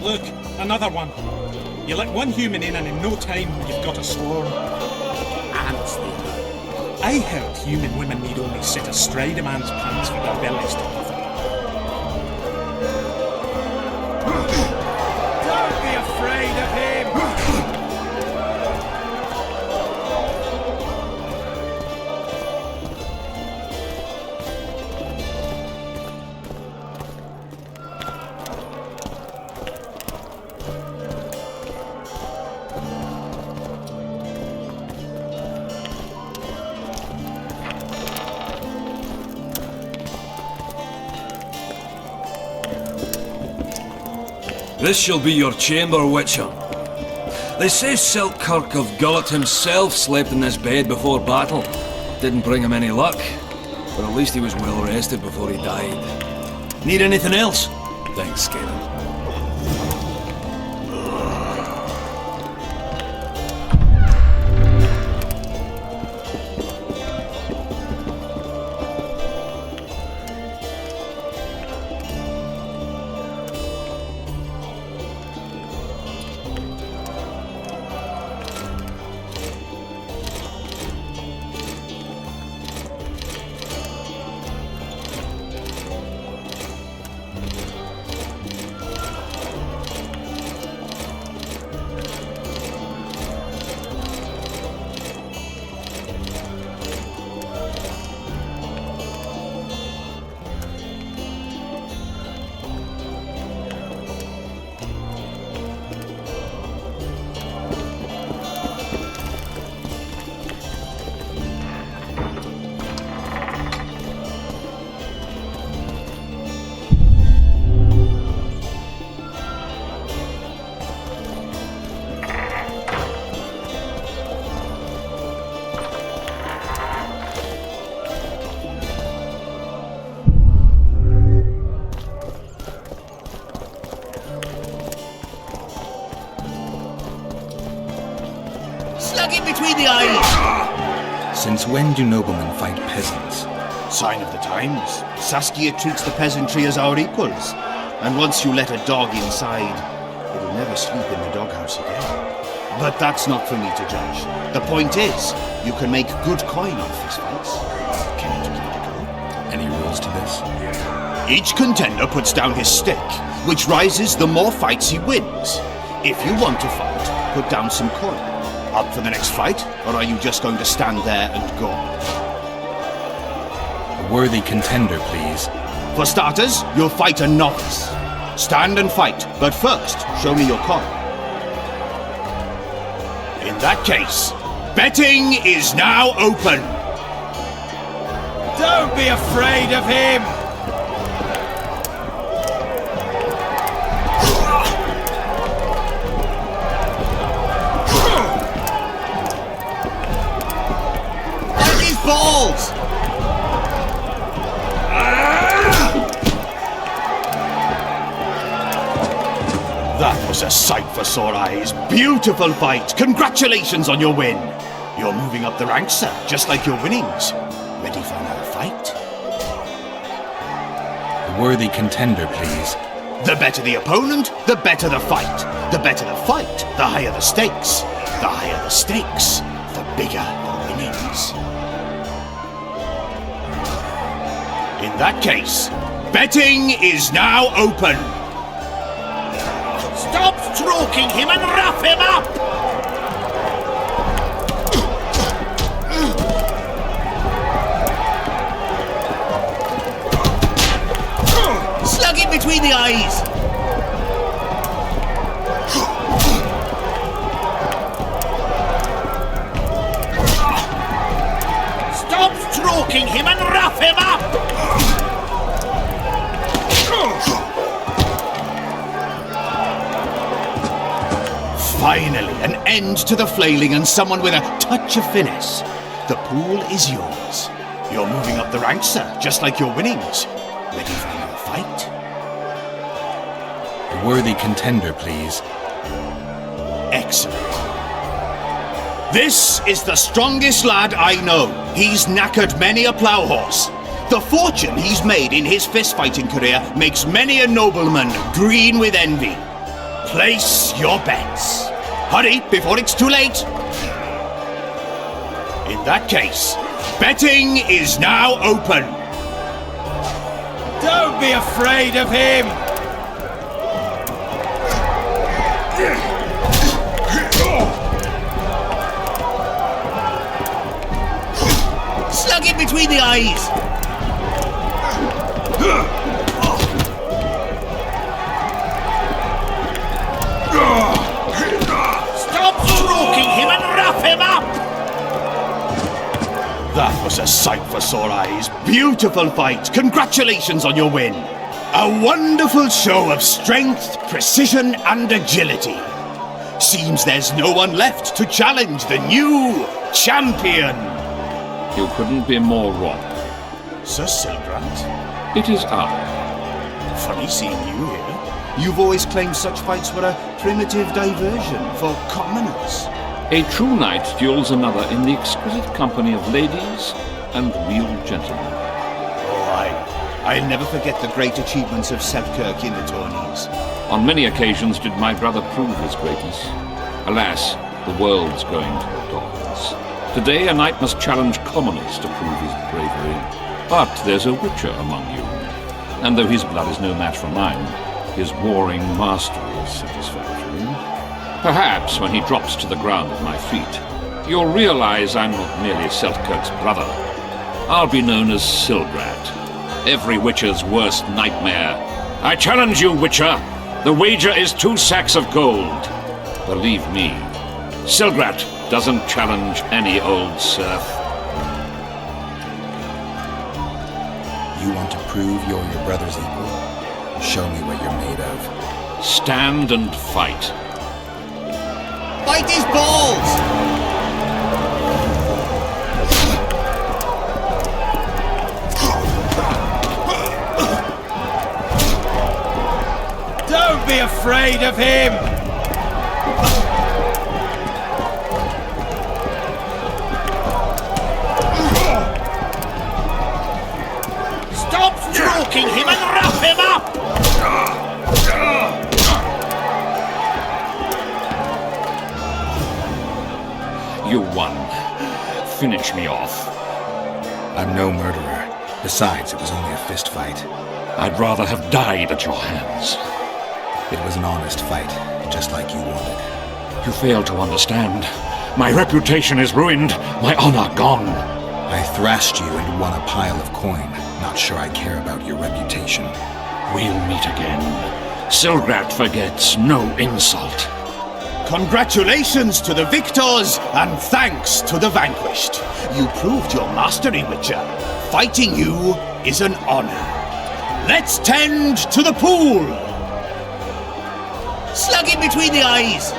Look, another one. You let one human in and in no time you've got a swarm. Ants they are. I heard human women need only sit astride a man's pants for their bellies to puff up. Don't be afraid of him! This shall be your chamber, Witcher. They say Selkirk of Gullet himself slept in this bed before battle. Didn't bring him any luck, but at least he was well rested before he died. Need anything else? Thanks, Galen. Slug it between the eyes! Since when do noblemen fight peasants? Sign of the times. Saskia treats the peasantry as our equals. And once you let a dog inside, it'll never sleep in the doghouse again. But that's not for me to judge. The point is, you can make good coin off these fights. Can you give it a go? Any rules to this? Each contender puts down his stake, which rises the more fights he wins. If you want to fight, put down some coin. Up for the next fight, or are you just going to stand there and guard? A worthy contender, please. For starters, you'll fight a novice. Stand and fight, but first, show me your coin. In that case, betting is now open. Don't be afraid of him! Take his balls! That was a sight for sore eyes. Beautiful fight. Congratulations on your win. You're moving up the ranks, sir, just like your winnings. Ready for another fight? A worthy contender, please. The better the opponent, the better the fight. The better the fight, the higher the stakes. The higher the stakes, the bigger the winnings. In that case, betting is now open. Stop stroking him and rough him up! between the eyes! Stop stroking him and rough him up! Finally, an end to the flailing and someone with a touch of finesse. The pool is yours. You're moving up the ranks, sir, just like your winnings. Ready for your fight? A worthy contender, please. Excellent. This is the strongest lad I know. He's knackered many a plough horse. The fortune he's made in his fist-fighting career makes many a nobleman green with envy. Place your bets. Hurry, before it's too late. In that case, betting is now open. Don't be afraid of him! Slug it between the eyes. Stop stroking him and rough him up! That was a sight for sore eyes. Beautiful fight. Congratulations on your win. A wonderful show of strength, precision, and agility. Seems there's no one left to challenge the new champion. You couldn't be more wrong. Sir Silgrant? It is I. Funny seeing you here. You've always claimed such fights were a primitive diversion for commoners. A true knight duels another in the exquisite company of ladies and real gentlemen. Oh, I'll never forget the great achievements of Selkirk in the tourneys. On many occasions did my brother prove his greatness. Alas, the world's going to the dogs. Today a knight must challenge commoners to prove his bravery. But there's a witcher among you. And though his blood is no match for mine, his warring mastery is satisfactory. Perhaps when he drops to the ground at my feet, you'll realize I'm not merely Selkirk's brother. I'll be known as Silgrat, every witcher's worst nightmare. I challenge you, witcher. The wager is 2 sacks of gold. Believe me, Silgrat doesn't challenge any old serf. You want to prove you're your brother's equal? Show me what you're made of. Stand and fight. Fight his balls! Don't be afraid of him! Stop stroking him and rough him up! You won. Finish me off. I'm no murderer. Besides, it was only a fist fight. I'd rather have died at your hands. It was an honest fight, just like you wanted. You fail to understand. My reputation is ruined, my honor gone. I thrashed you and won a pile of coin. Not sure I care about your reputation. We'll meet again. Silgrat forgets no insult. Congratulations to the victors, and thanks to the vanquished. You proved your mastery, Witcher. Fighting you is an honor. Let's tend to the pool! Slug it between the eyes!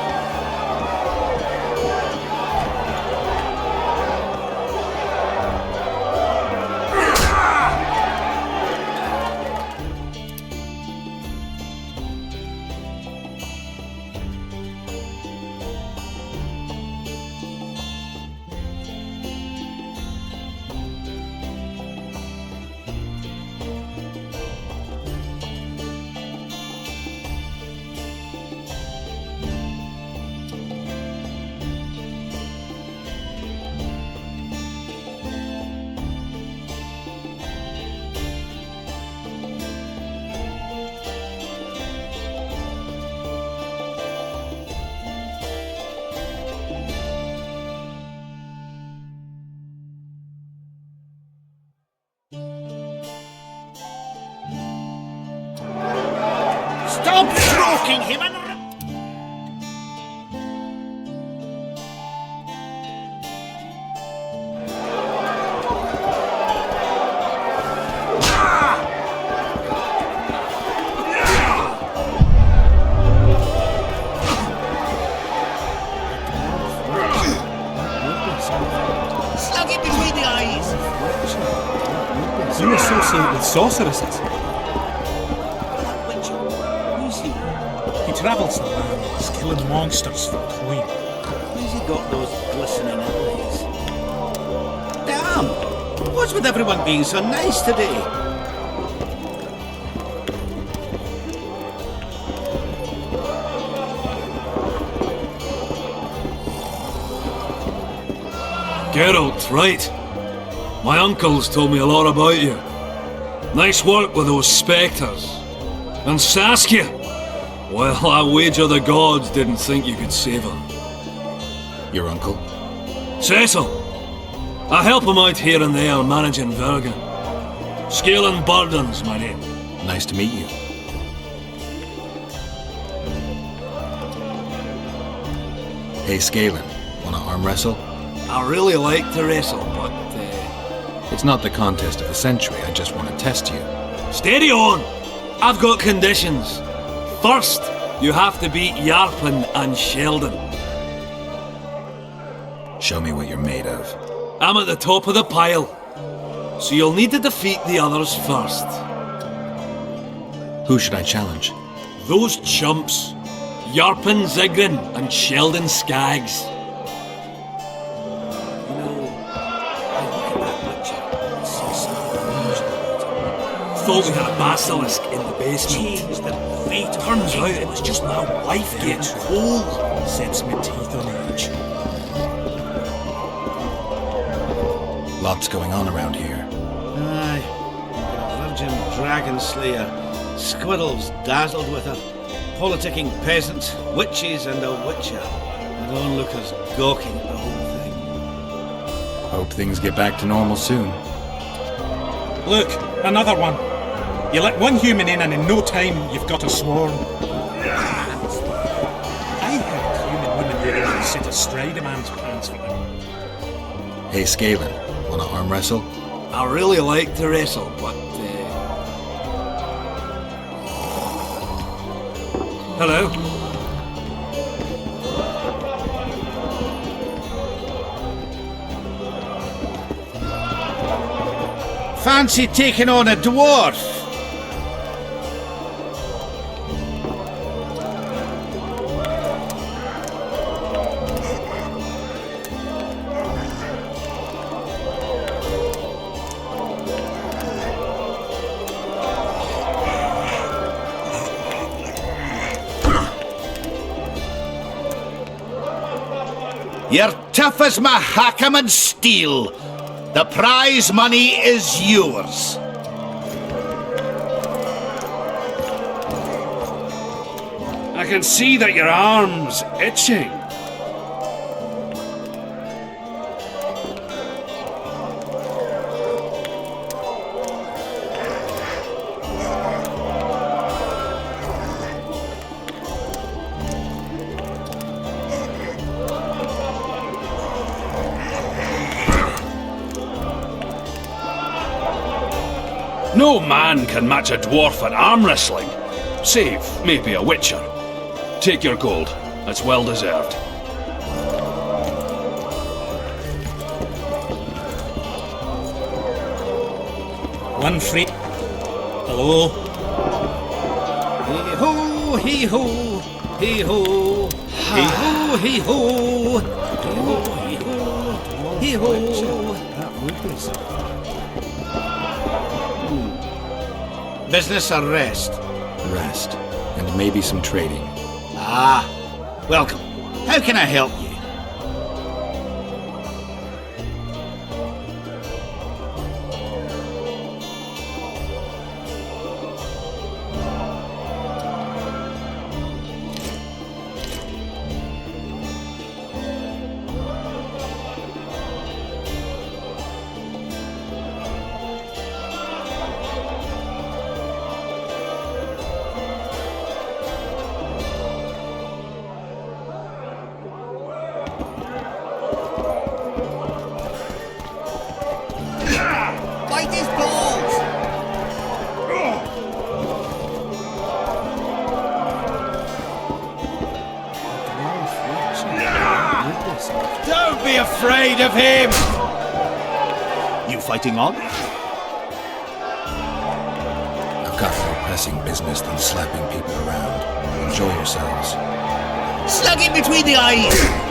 Stop stroking him and... Slug him between the eyes. You associate with sorceresses. Who's he? He travels the lands, killing monsters for coin. Where's he got those glistening eyes? Damn! What's with everyone being so nice today? Geralt, right. My uncle's told me a lot about you. Nice work with those spectres. And Saskia! Well, I wager the gods didn't think you could save her. Your uncle? Cecil! I help him out here and there managing Vergen. Scaling burdens, my name. Nice to meet you. Hey, Scalen, wanna arm wrestle? I really like to wrestle, but It's not the contest of the century, I just want to test you. steady on! I've got conditions. First, you have to beat Yarpen and Sheldon. Show me what you're made of. I'm at the top of the pile, so you'll need to defeat the others first. Who should I challenge? Those chumps. Yarpen Zigrin and Sheldon Skaggs. Thought we had a basilisk in the basement. Changed the fate of Turns the out kingdom. it was just my wife getting cold. Sets my teeth on edge. Lots going on around here. Aye. Virgin dragon slayer. Squirrels dazzled with her. Politicking peasants, witches and a witcher. And onlookers gawking at the whole thing. Hope things get back to normal soon. Look, another one. You let one human in and in no time you've got a swarm. I heard human women regularly sit astride a man's pants for them. Hey, Scalen, wanna arm wrestle? I really like to wrestle, but hello? Fancy taking on a dwarf? You're tough as mahakam and steel. The prize money is yours. I can see that your arm's itching. No man can match a dwarf at arm wrestling, save maybe a witcher. Take your gold. It's well deserved. One free. Hello? Hee-ho, hee-ho, hee-ho, hee-ho, hee-ho, hee-ho, hee-ho, hee-ho. Business or rest? Rest. And maybe some trading. Ah, welcome. How can I help you? balls! Don't be afraid of him! You fighting on? I've got more pressing business than slapping people around. Enjoy yourselves. Slug him between the eyes!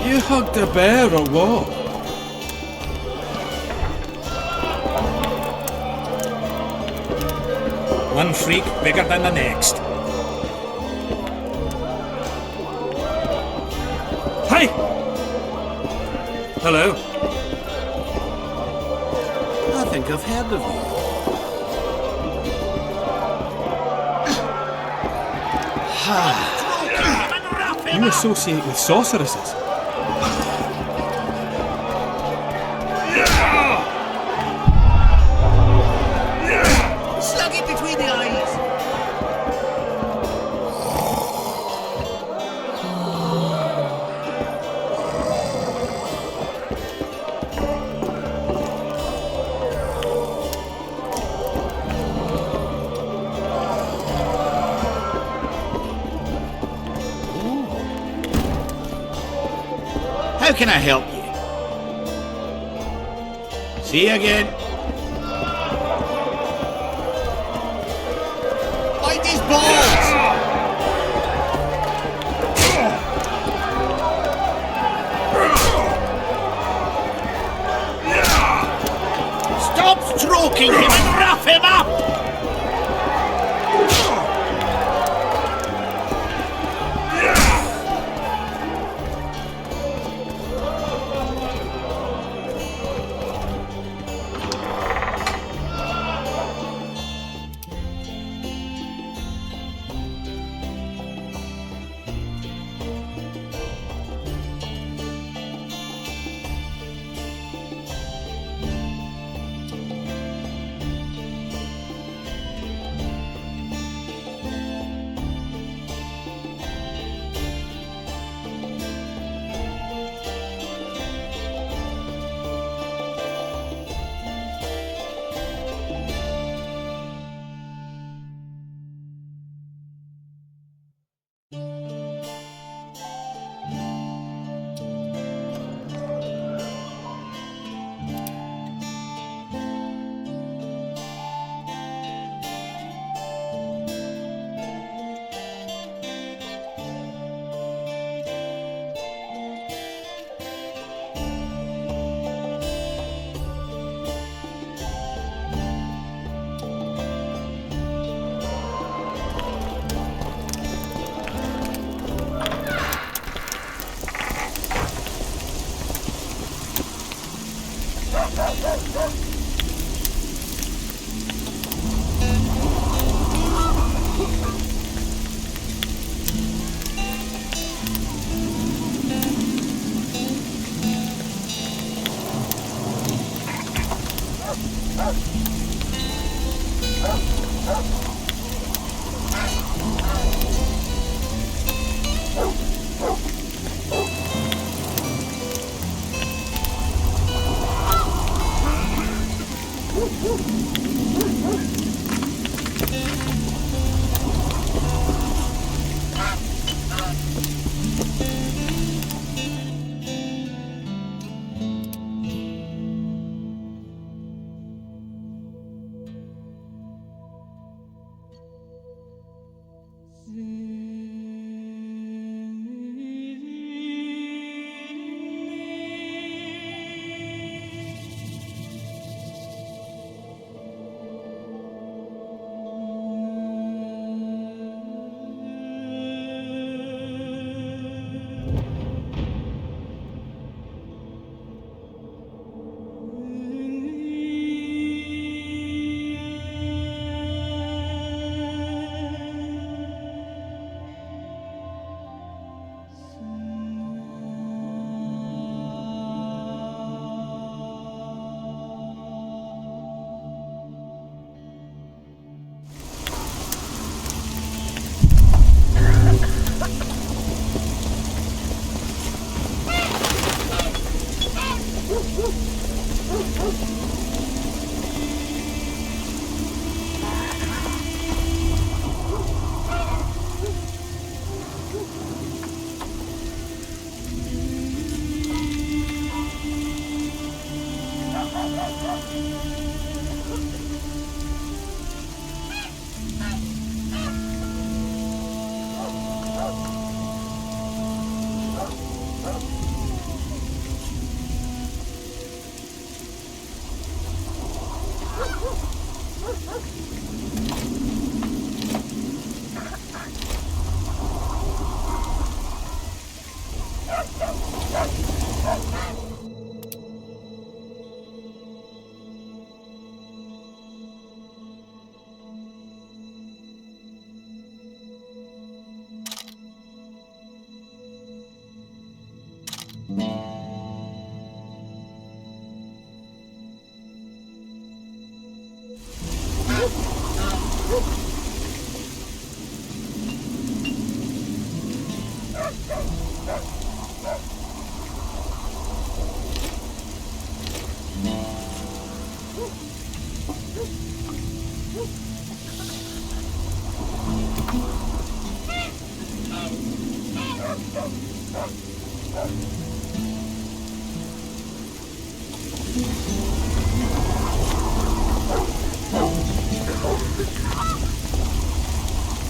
You hugged a bear or what? One freak bigger than the next. Hey! Hello. I think I've heard of you. You associate with sorceresses? Slug it between the eyes! How can I help you? See you again. Bite his balls! Stop stroking him and rough him up!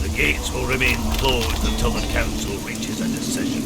The gates will remain closed until the council reaches a decision.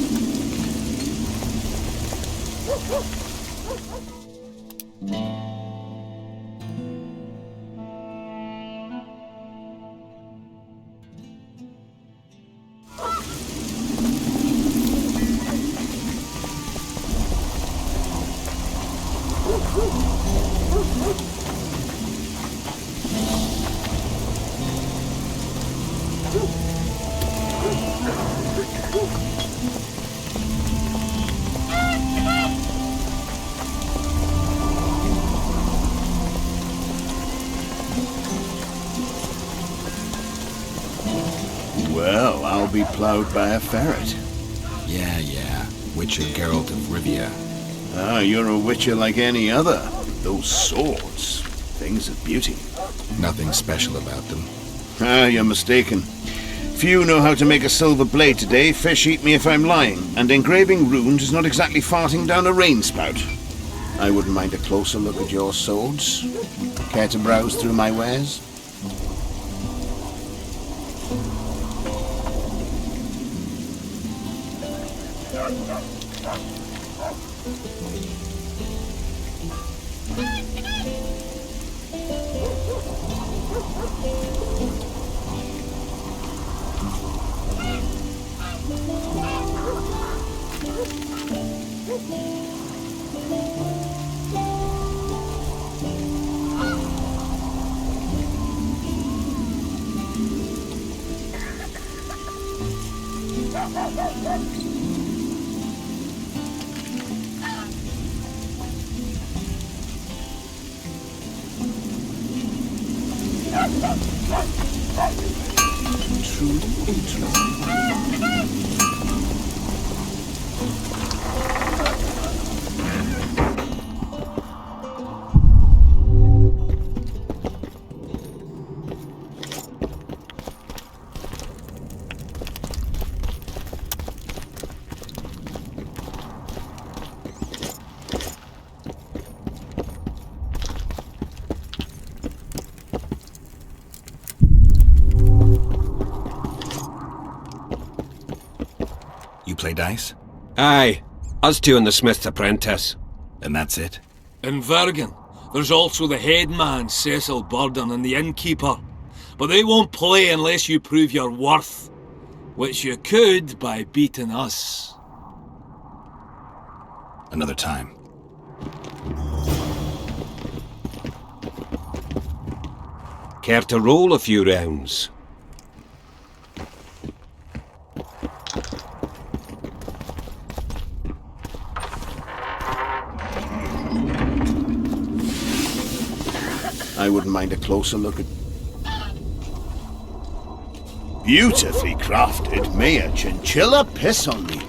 Well, I'll be plowed by a ferret. Yeah. Witcher Geralt of Rivia. Ah, you're a witcher like any other. Those swords, things of beauty. Nothing special about them. Ah, you're mistaken. Few know how to make a silver blade today, fish eat me if I'm lying, and engraving runes is not exactly farting down a rain spout. I wouldn't mind a closer look at your swords. Care to browse through my wares? Truly interesting. You play dice? Aye, us two and the Smith's apprentice. And that's it? In Vergen, there's also the headman, Cecil Burden, and the innkeeper. But they won't play unless you prove your worth. Which you could by beating us. Another time. Care to roll a few rounds? I wouldn't mind a closer look at... Beautifully crafted. May a chinchilla piss on me.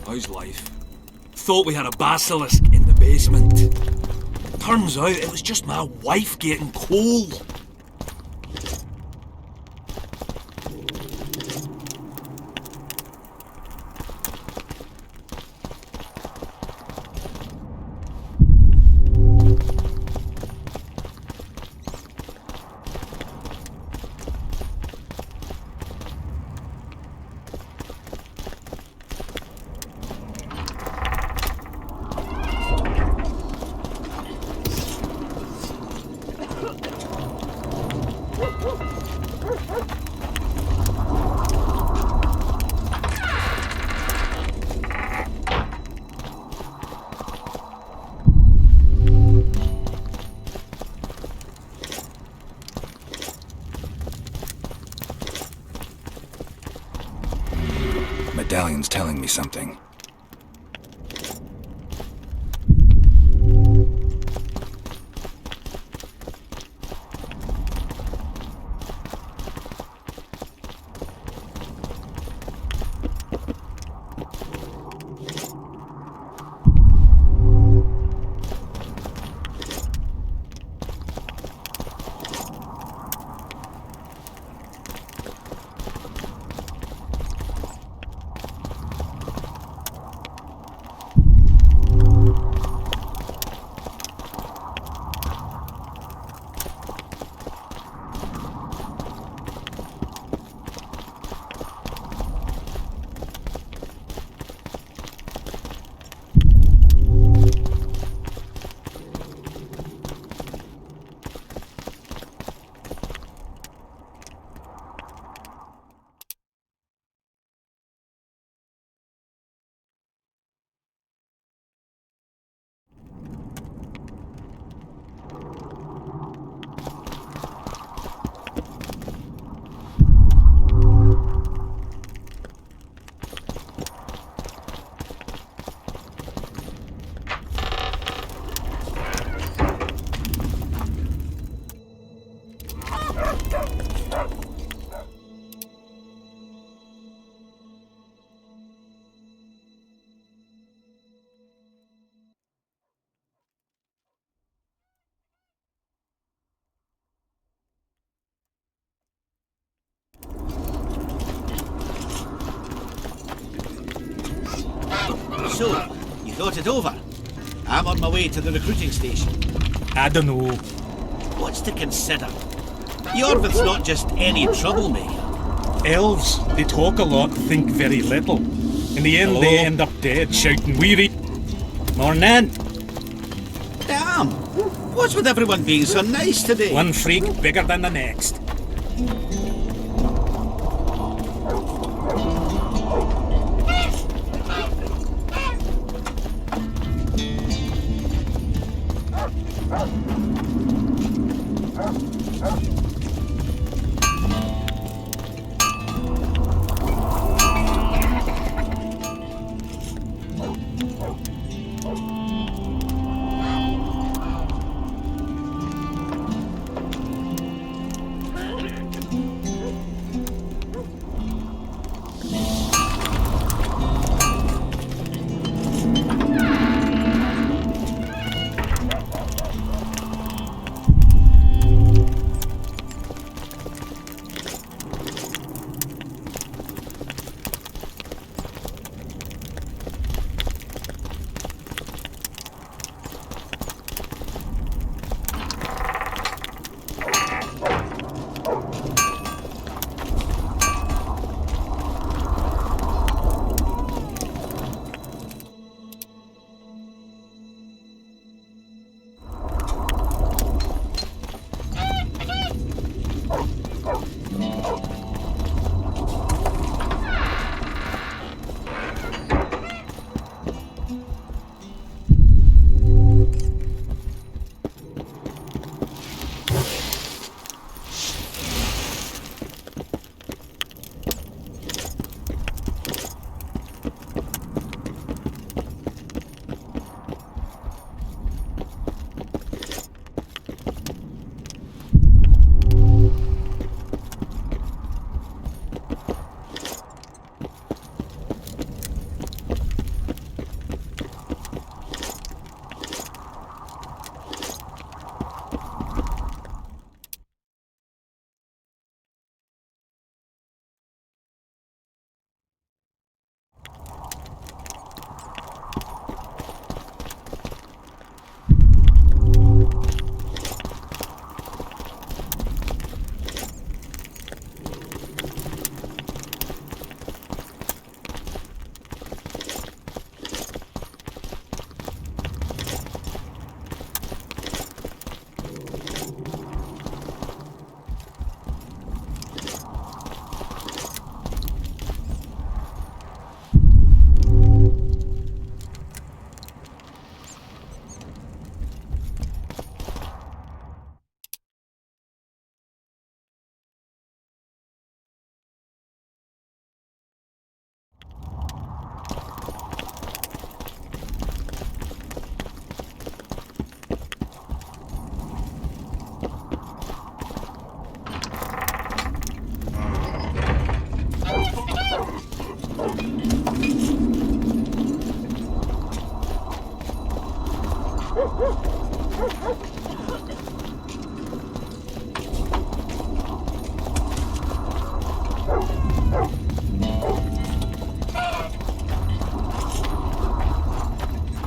How's life? Thought we had a basilisk in the basement. Turns out it was just my wife getting cold. Medallion's telling me something. So, you thought it over? I'm on my way to the recruiting station. I don't know. What's to consider? Yorvith's not just any troublemaker. Elves, they talk a lot, think very little. In the end, they end up dead, shouting, "Weary." Morning. Damn! What's with everyone being so nice today? One freak bigger than the next.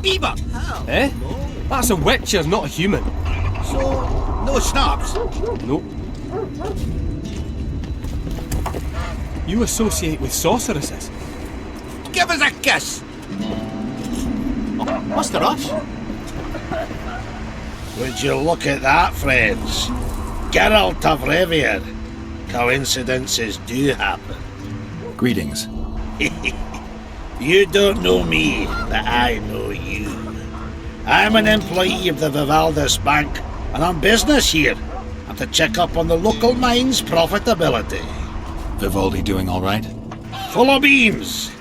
Beaver! Eh? That's a witcher, not a human. So, no schnapps? Nope. You associate with sorceresses. Give us a kiss! What's the rush? Would you look at that, friends? Geralt of Rivia. Coincidences do happen. Greetings. You don't know me, but I know you. I'm an employee of the Vivaldis Bank, and on business here. I'm to check up on the local mine's profitability. Vivaldi doing all right? Full of beans.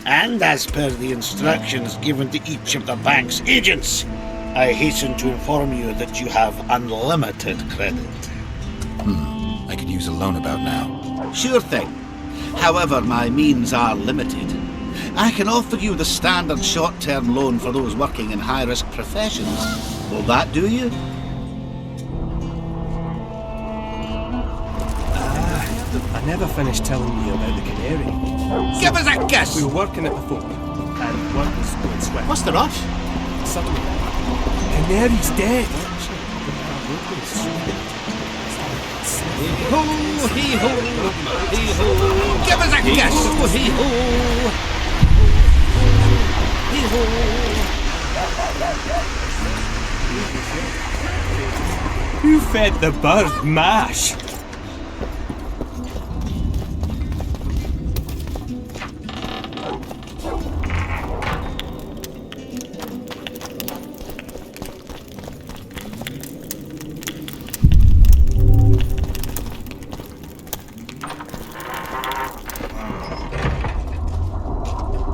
And as per the instructions given to each of the bank's agents, I hasten to inform you that you have unlimited credit. I could use a loan about now. Sure thing. However, my means are limited. I can offer you the standard short-term loan for those working in high-risk professions. Will that do you? I never finished telling you about the canary. Give us a kiss! We were working at the fort. and work was going swift. What's the rush? Suddenly, Canary's dead. Hee-ho, hee-ho, hee-ho. Give us a kiss! Hee-ho, hee-ho. Who fed the bird mash?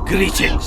Greetings.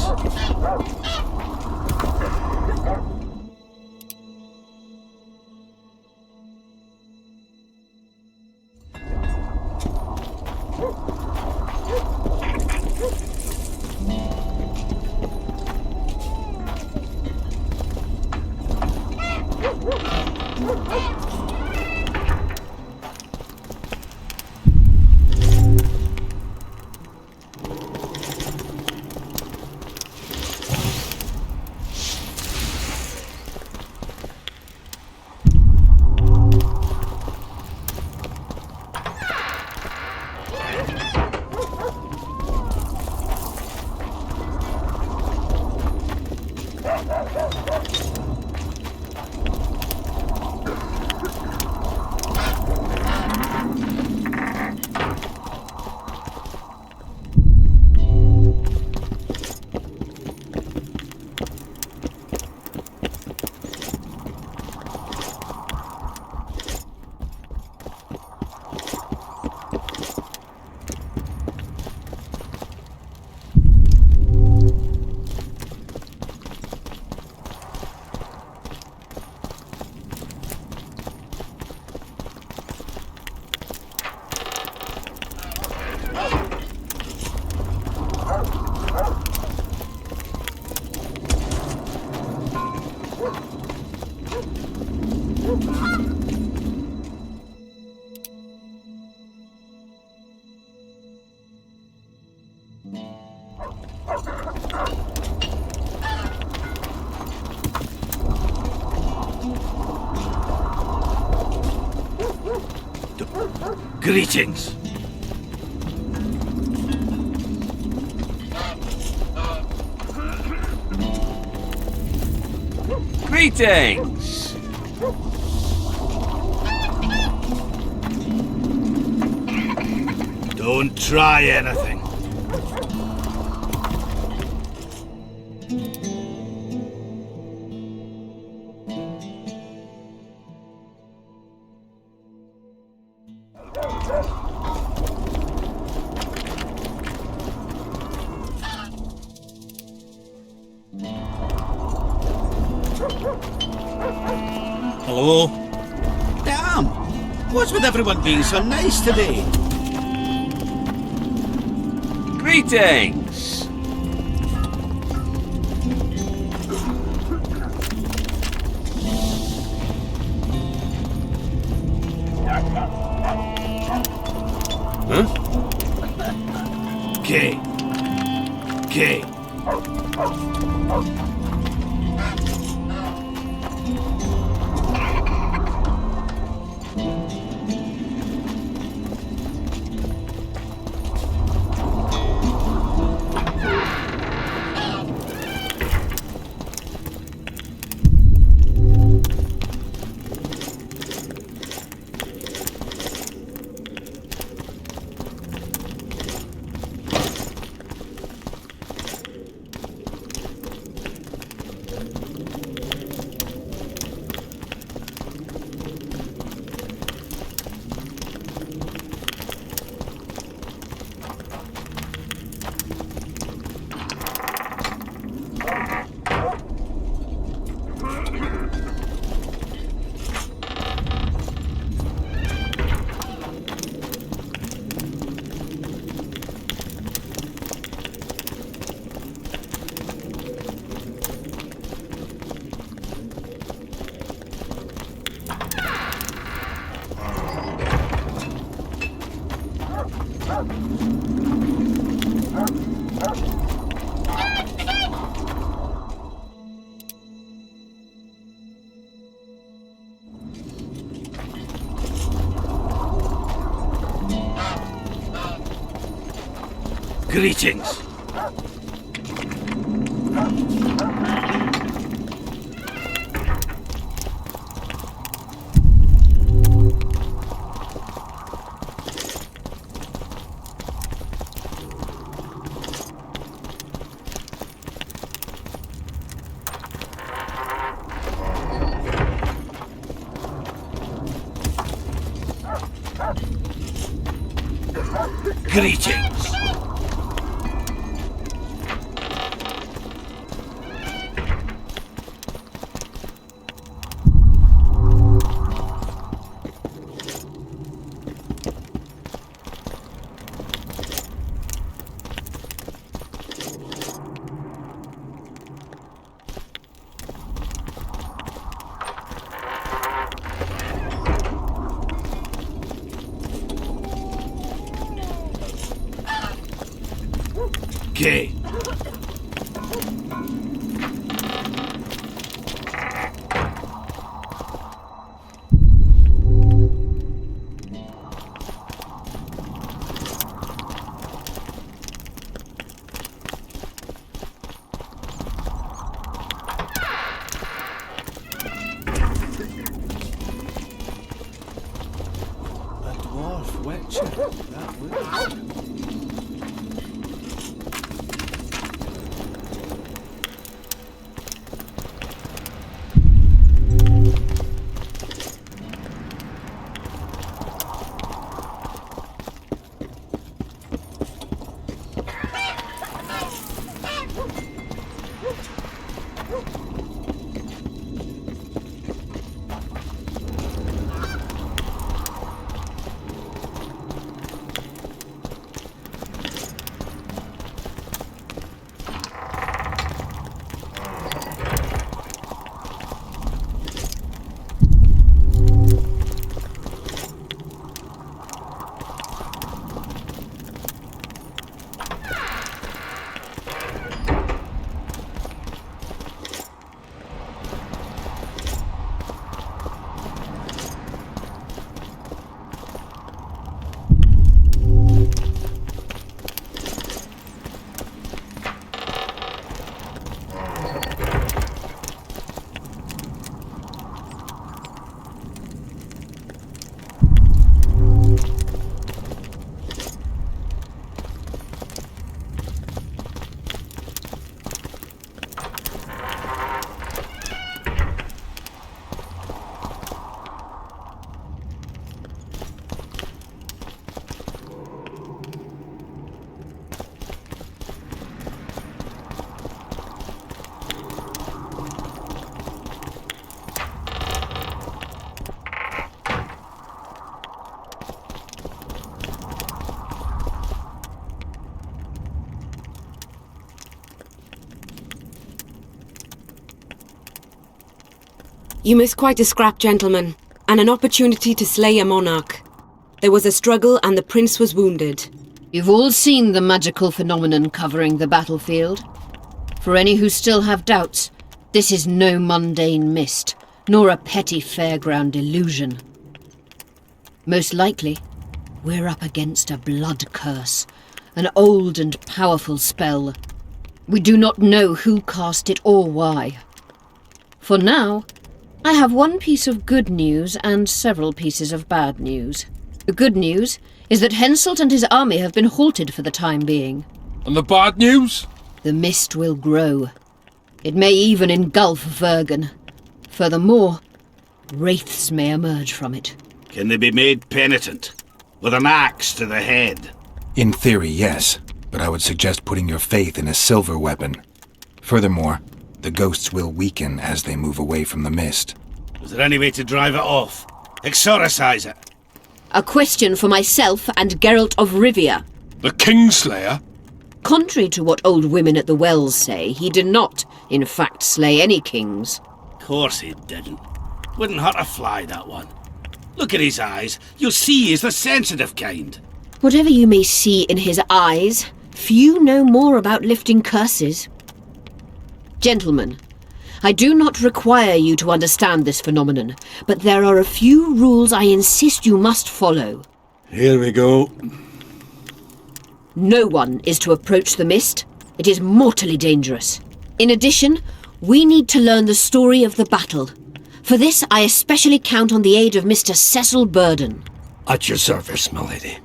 Greetings. Greetings! Don't try anything. Hello? Damn! What's with everyone being so nice today? Greetings! Okay. Okay. Greetings. Greetings. Okay. A dwarf witcher. That would. You missed quite a scrap, gentlemen, and an opportunity to slay a monarch. There was a struggle and the prince was wounded. You've all seen the magical phenomenon covering the battlefield. For any who still have doubts, this is no mundane mist, nor a petty fairground illusion. Most likely, we're up against a blood curse, an old and powerful spell. We do not know who cast it or why. For now, I have one piece of good news and several pieces of bad news. The good news is that Henselt and his army have been halted for the time being. And the bad news? The mist will grow. It may even engulf Vergen. Furthermore, wraiths may emerge from it. Can they be made penitent? With an axe to the head? In theory, yes, but I would suggest putting your faith in a silver weapon. Furthermore, the ghosts will weaken as they move away from the mist. Is there any way to drive it off? Exorcise it? A question for myself and Geralt of Rivia. The Kingslayer? Contrary to what old women at the wells say, he did not, in fact, slay any kings. Course he didn't. Wouldn't hurt a fly, that one. Look at his eyes. You'll see he's the sensitive kind. Whatever you may see in his eyes, few know more about lifting curses. Gentlemen, I do not require you to understand this phenomenon, but there are a few rules I insist you must follow. Here we go. No one is to approach the mist. It is mortally dangerous. In addition, we need to learn the story of the battle. For this, I especially count on the aid of Mr. Cecil Burden. At your service, milady.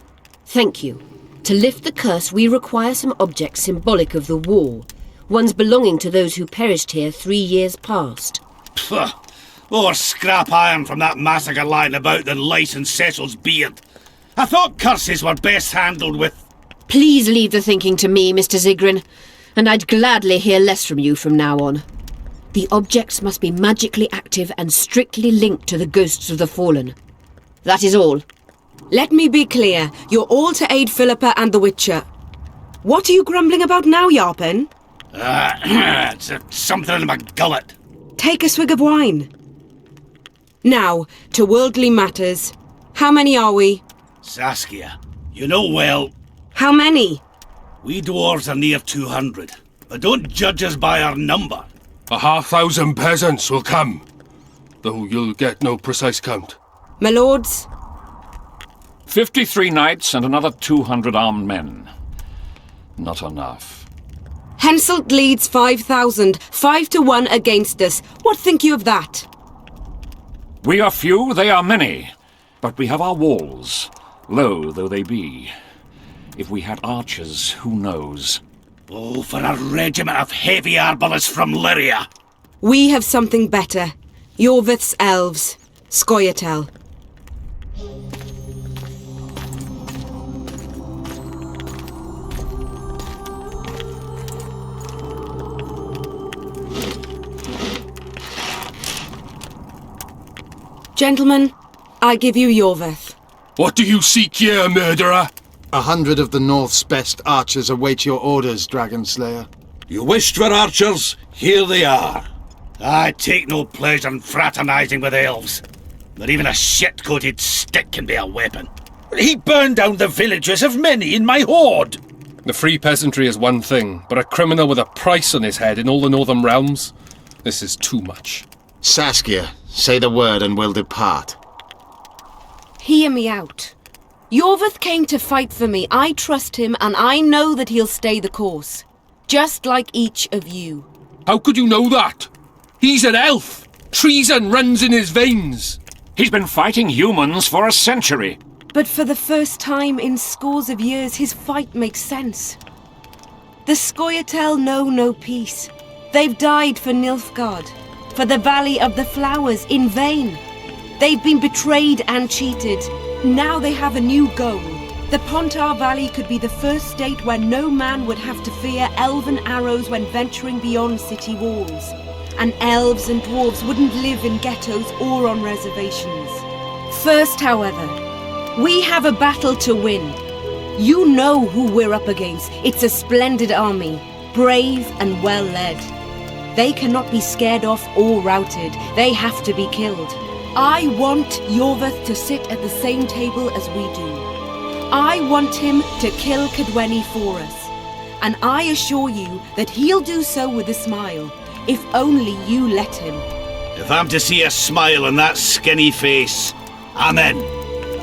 Thank you. To lift the curse, we require some objects symbolic of the war. Ones belonging to those who perished here 3 years past. Pfft. More scrap iron from that massacre lying about than lice in Cecil's beard. I thought curses were best handled with... Please leave the thinking to me, Mr. Zigrin, and I'd gladly hear less from you from now on. The objects must be magically active and strictly linked to the ghosts of the fallen. That is all. Let me be clear. You're all to aid Philippa and the Witcher. What are you grumbling about now, Yarpen? It's something in my gullet. Take a swig of wine. Now, to worldly matters. How many are we? Saskia, you know well... How many? We dwarves are near 200, but don't judge us by our number. 1,000 peasants will come, though you'll get no precise count. My lords? 53 knights and another 200 armed men. Not enough. Henselt leads 5,000, 5 to 1 against us. What think you of that? We are few, they are many, but we have our walls, low though they be. If we had archers, who knows? Oh, for a regiment of heavy arbalists from Lyria! We have something better. Yorvith's elves. Scoia'tael. Gentlemen, I give you Yorvith. What do you seek here, murderer? 100 of the North's best archers await your orders, Dragon Slayer. You wished for archers? Here they are. I take no pleasure in fraternising with elves. Not even a shit-coated stick can be a weapon. He burned down the villages of many in my horde. The free peasantry is one thing, but a criminal with a price on his head in all the Northern realms? This is too much. Saskia, say the word and we'll depart. Hear me out. Yorvith came to fight for me. I trust him, and I know that he'll stay the course. Just like each of you. How could you know that? He's an elf! Treason runs in his veins! He's been fighting humans for a century. But for the first time in scores of years, his fight makes sense. The Scoia'tael know no peace. They've died for Nilfgaard, for the Valley of the Flowers, in vain. They've been betrayed and cheated. Now they have a new goal. The Pontar Valley could be the first state where no man would have to fear elven arrows when venturing beyond city walls. And elves and dwarves wouldn't live in ghettos or on reservations. First, however, we have a battle to win. You know who we're up against. It's a splendid army, brave and well led. They cannot be scared off or routed. They have to be killed. I want Yorvith to sit at the same table as we do. I want him to kill Cadweni for us. And I assure you that he'll do so with a smile, if only you let him. If I'm to see a smile on that skinny face, I'm in.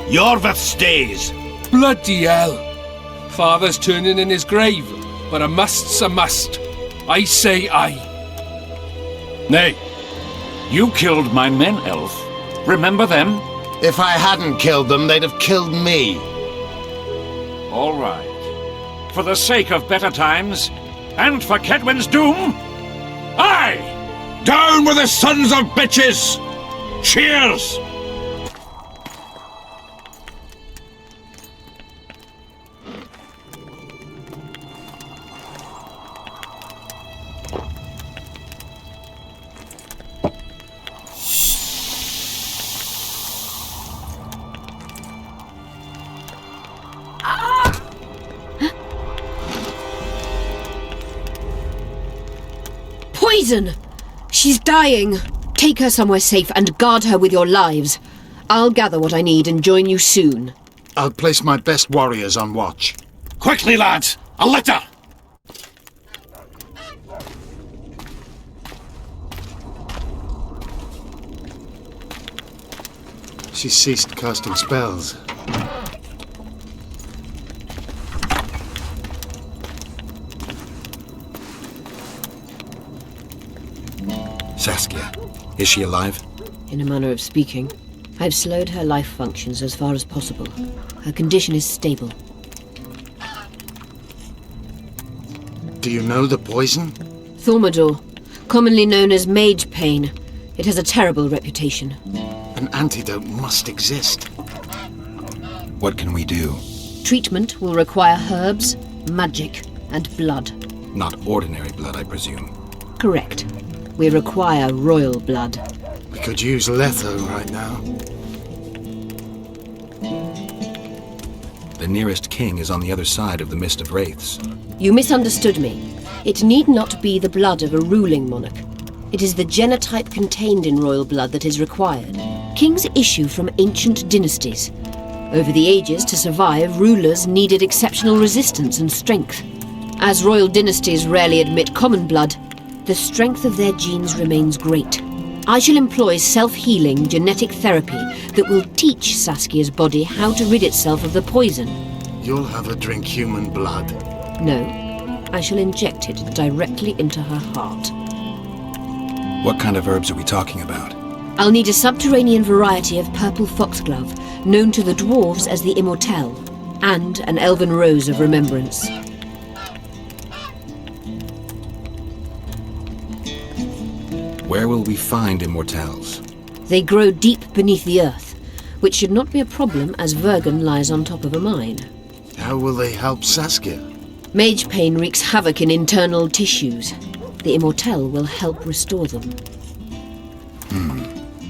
Yorvith stays. Bloody hell! Father's turning in his grave, but a must's a must. I say aye. Nay, you killed my men, elf. Remember them? If I hadn't killed them, they'd have killed me. All right. For the sake of better times, and for Kedwen's doom, aye! Down with the sons of bitches! Cheers! Poison! She's dying. Take her somewhere safe and guard her with your lives. I'll gather what I need and join you soon. I'll place my best warriors on watch. Quickly, lads! A litter! She ceased casting spells. Saskia. Is she alive? In a manner of speaking. I've slowed her life functions as far as possible. Her condition is stable. Do you know the poison? Thaumadour, commonly known as mage pain. It has a terrible reputation. An antidote must exist. What can we do? Treatment will require herbs, magic, and blood. Not ordinary blood, I presume. Correct. We require royal blood. We could use Letho right now. The nearest king is on the other side of the Mist of Wraiths. You misunderstood me. It need not be the blood of a ruling monarch. It is the genotype contained in royal blood that is required. Kings issue from ancient dynasties. Over the ages, to survive, rulers needed exceptional resistance and strength. As royal dynasties rarely admit common blood, the strength of their genes remains great. I shall employ self-healing genetic therapy that will teach Saskia's body how to rid itself of the poison. You'll have her drink human blood. No, I shall inject it directly into her heart. What kind of herbs are we talking about? I'll need a subterranean variety of purple foxglove, known to the dwarves as the Immortelle, and an elven rose of remembrance. Where will we find immortelles? They grow deep beneath the earth, which should not be a problem as Vergen lies on top of a mine. How will they help Saskia? Mage pain wreaks havoc in internal tissues. The Immortelle will help restore them.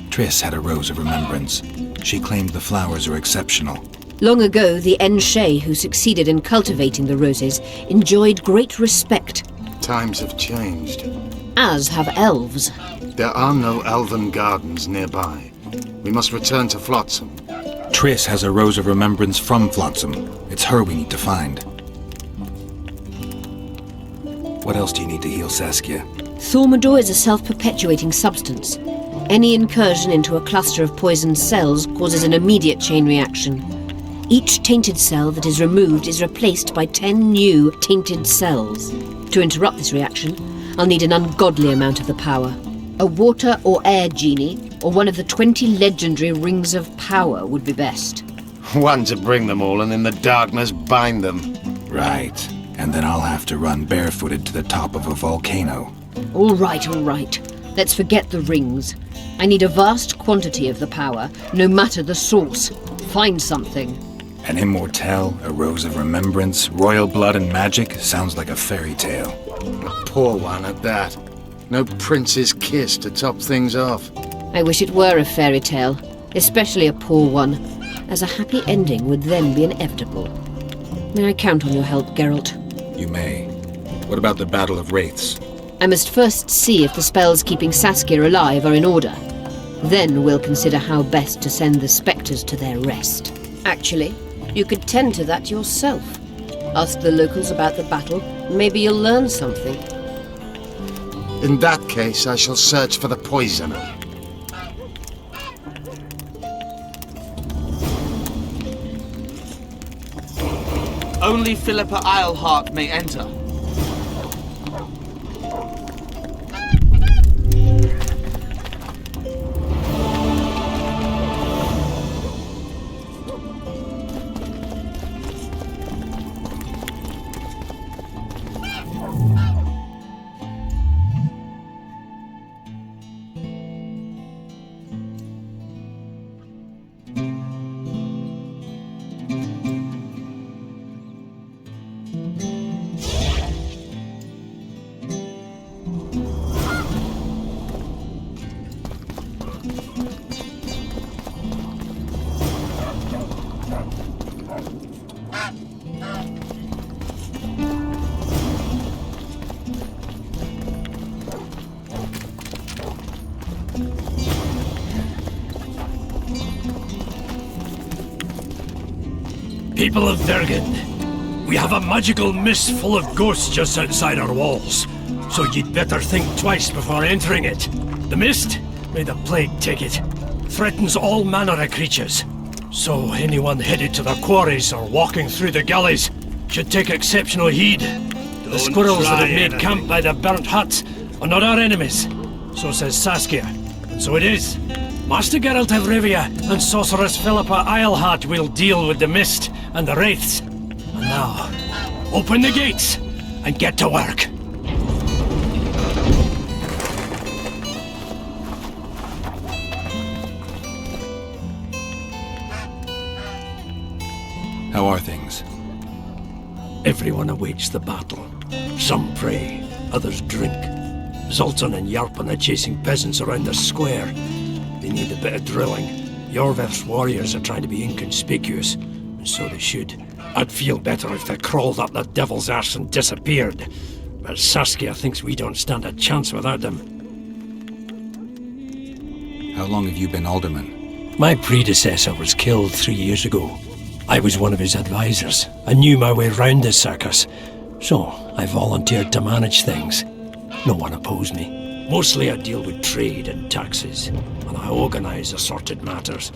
Triss had a rose of remembrance. She claimed the flowers are exceptional. Long ago, the Enshe who succeeded in cultivating the roses enjoyed great respect. Times have changed. As have elves. There are no elven gardens nearby. We must return to Flotsam. Triss has a rose of remembrance from Flotsam. It's her we need to find. What else do you need to heal Saskia? Thaumadour is a self-perpetuating substance. Any incursion into a cluster of poisoned cells causes an immediate chain reaction. Each tainted cell that is removed is replaced by 10 new tainted cells. To interrupt this reaction, I'll need an ungodly amount of the power. A water or air genie, or one of the 20 legendary rings of power would be best. One to bring them all and in the darkness bind them. Right. And then I'll have to run barefooted to the top of a volcano. All right. Let's forget the rings. I need a vast quantity of the power, no matter the source. Find something. An immortelle, a rose of remembrance, royal blood and magic sounds like a fairy tale. A poor one at that. No prince's kiss to top things off. I wish it were a fairy tale, especially a poor one, as a happy ending would then be inevitable. May I count on your help, Geralt? You may. What about the Battle of Wraiths? I must first see if the spells keeping Saskia alive are in order. Then we'll consider how best to send the spectres to their rest. Actually, you could tend to that yourself. Ask the locals about the battle. Maybe you'll learn something. In that case, I shall search for the poisoner. Only Philippa Eilhart may enter. People of Vergen, we have a magical mist full of ghosts just outside our walls, so you'd better think twice before entering it. The mist, may the plague take it, threatens all manner of creatures, so anyone headed to the quarries or walking through the gullies should take exceptional heed. The squirrels that have made camp by the burnt huts are not our enemies, So says Saskia. And so it is. Master Geralt of Rivia and Sorceress Philippa Eilhart will deal with the mist and the wraiths. And now, open the gates and get to work. How are things? Everyone awaits the battle. Some pray, others drink. Zoltan and Yarpan are chasing peasants around the square. They need a bit of drilling. Jorveth's warriors are trying to be inconspicuous, and so they should. I'd feel better if they crawled up the devil's arse and disappeared. But Saskia thinks we don't stand a chance without them. How long have you been alderman? My predecessor was killed 3 years ago. I was one of his advisors. I knew my way round the circus, so I volunteered to manage things. No one opposed me. Mostly I deal with trade and taxes, and I organise assorted matters.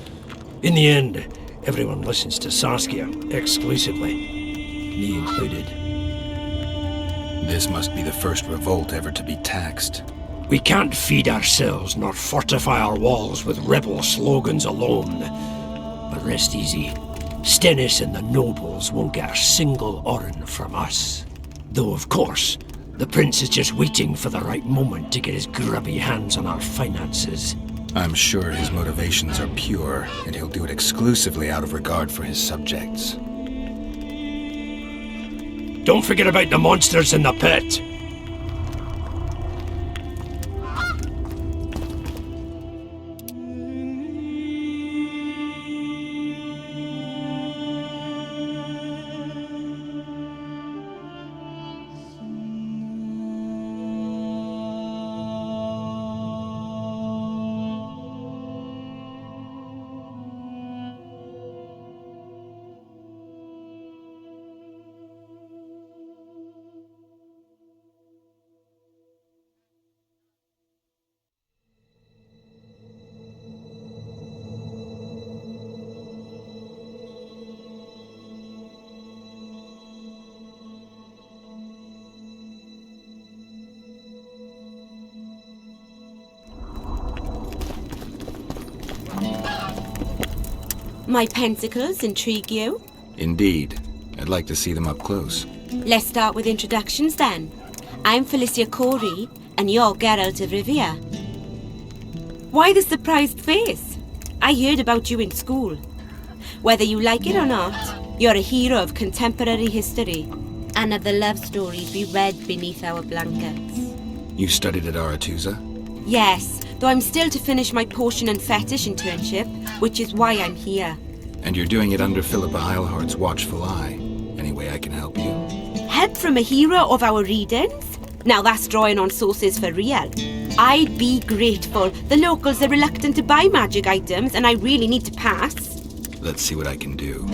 In the end, everyone listens to Saskia exclusively, me included. This must be the first revolt ever to be taxed. We can't feed ourselves nor fortify our walls with rebel slogans alone. But rest easy. Stennis and the nobles won't get a single oren from us. Though, of course, the prince is just waiting for the right moment to get his grubby hands on our finances. I'm sure his motivations are pure, and he'll do it exclusively out of regard for his subjects. Don't forget about the monsters in the pit. My pentacles intrigue you? Indeed. I'd like to see them up close. Let's start with introductions then. I'm Felicia Corey, and you're Geralt of Rivia. Why the surprised face? I heard about you in school. Whether you like it or not, you're a hero of contemporary history, and of the love stories we read beneath our blankets. You studied at Aretusa? Yes, though I'm still to finish my potion and fetish internship, which is why I'm here. And you're doing it under Philippa Eilhart's watchful eye. Any way I can help you? Help from a hero of our readings? Now that's drawing on sources for real. I'd be grateful. The locals are reluctant to buy magic items, and I really need to pass. Let's see what I can do.